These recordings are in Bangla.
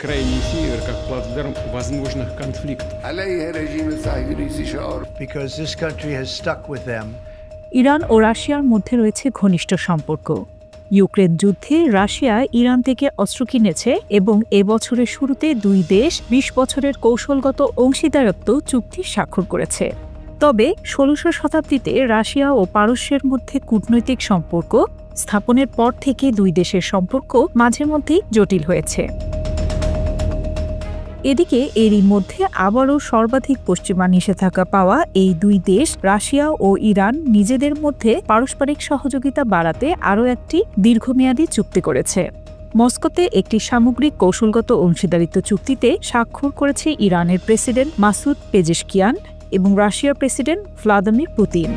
Крайний север как плацдарм возможных конфликтов. Because this country has stuck with them. Iran ও রাশিয়ার মধ্যে রয়েছে ঘনিষ্ঠ সম্পর্ক। ইউক্রেন যুদ্ধে রাশিয়া ইরান থেকে অস্ত্র কিনেছে এবং এবছরের শুরুতে দুই দেশ ২০ বছরের কৌশলগত অংশীদারত্ব চুক্তি স্বাক্ষর করেছে। তবে ১৬শ শতাব্দীতে রাশিয়া ও পারস্যের মধ্যে কূটনৈতিক সম্পর্ক স্থাপনের পর থেকে দুই দেশের সম্পর্ক মাঝে মধ্যেই জটিল হয়েছে। এদিকে এরই মধ্যে আবারও সর্বাধিক পশ্চিমা নিষেধাজ্ঞা পাওয়া এই দুই দেশ রাশিয়া ও ইরান নিজেদের মধ্যে পারস্পরিক সহযোগিতা বাড়াতে আরও একটি দীর্ঘমেয়াদী চুক্তি করেছে। মস্কোতে একটি সামগ্রিক কৌশলগত অংশীদারিত্ব চুক্তিতে স্বাক্ষর করেছে ইরানের প্রেসিডেন্ট মাসুদ পেজেশকিয়ান এবং রাশিয়ার প্রেসিডেন্ট ভ্লাদিমির পুতিন।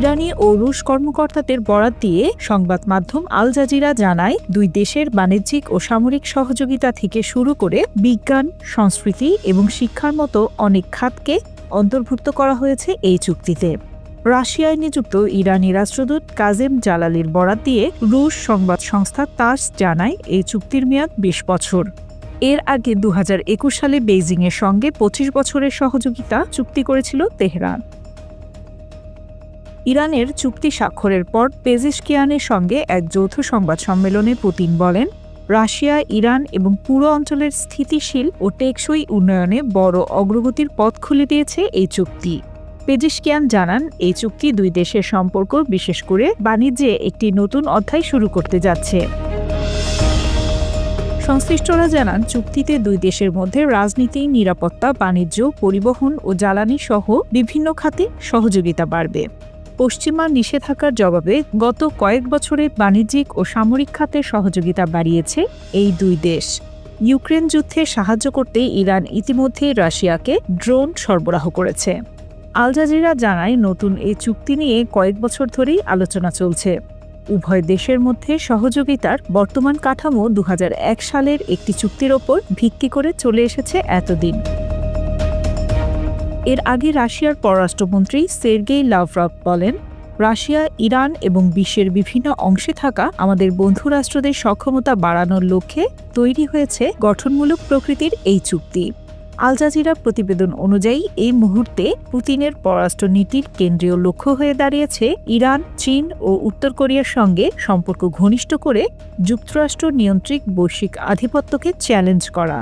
ইরানি ও রুশ কর্মকর্তাদের বরাত দিয়ে সংবাদ মাধ্যম আল জাজিরা জানায়, দুই দেশের বাণিজ্যিক ও সামরিক সহযোগিতা থেকে শুরু করে বিজ্ঞান, সংস্কৃতি এবং শিক্ষার মতো অনেক খাতকে অন্তর্ভুক্ত করা হয়েছে এই চুক্তিতে। রাশিয়ায় নিযুক্ত ইরানি রাষ্ট্রদূত কাজেম জালালির বরাত দিয়ে রুশ সংবাদ সংস্থা তাস জানায়, এই চুক্তির মেয়াদ ২০ বছর। এর আগে ২০২১ সালে বেইজিংয়ের সঙ্গে ২৫ বছরের সহযোগিতা চুক্তি করেছিল তেহরান। ইরানের চুক্তি স্বাক্ষরের পর পেজেশকিয়ানের সঙ্গে এক যৌথ সংবাদ সম্মেলনে পুতিন বলেন, রাশিয়া, ইরান এবং পুরো অঞ্চলের স্থিতিশীল ও টেকসই উন্নয়নে বড় অগ্রগতির পথ খুলে দিয়েছে এই চুক্তি। পেজেশকিয়ান জানান, এই চুক্তি দুই দেশের সম্পর্ক, বিশেষ করে বাণিজ্যে একটি নতুন অধ্যায় শুরু করতে যাচ্ছে। সংশ্লিষ্টরা জানান, চুক্তিতে দুই দেশের মধ্যে রাজনীতি, নিরাপত্তা, বাণিজ্য, পরিবহন ও জ্বালানি সহ বিভিন্ন খাতে সহযোগিতা বাড়বে। পশ্চিমা নিষেধাজ্ঞার জবাবে গত কয়েক বছরে বাণিজ্যিক ও সামরিক খাতে সহযোগিতা বাড়িয়েছে এই দুই দেশ। ইউক্রেন যুদ্ধে সাহায্য করতে ইরান ইতিমধ্যে রাশিয়াকে ড্রোন সরবরাহ করেছে। আল জাজিরা জানায়, নতুন এই চুক্তি নিয়ে কয়েক বছর ধরেই আলোচনা চলছে। উভয় দেশের মধ্যে সহযোগিতার বর্তমান কাঠামো ২০০১ সালের একটি চুক্তির ওপর ভিত্তি করে চলে এসেছে এতদিন। এর আগে রাশিয়ার পররাষ্ট্রমন্ত্রী সের্গেই লাভরভ বলেন, রাশিয়া, ইরান এবং বিশ্বের বিভিন্ন অংশে থাকা আমাদের বন্ধু রাষ্ট্রদের সক্ষমতা বাড়ানোর লক্ষ্যে তৈরি হয়েছে গঠনমূলক প্রকৃতির এই চুক্তি। আল জাজিরা প্রতিবেদন অনুযায়ী এই মুহূর্তে পুতিনের পররাষ্ট্রনীতির কেন্দ্রীয় লক্ষ্য হয়ে দাঁড়িয়েছে ইরান, চীন ও উত্তর কোরিয়ার সঙ্গে সম্পর্ক ঘনিষ্ঠ করে যুক্তরাষ্ট্র নিয়ন্ত্রিত বৈশ্বিক আধিপত্যকে চ্যালেঞ্জ করা।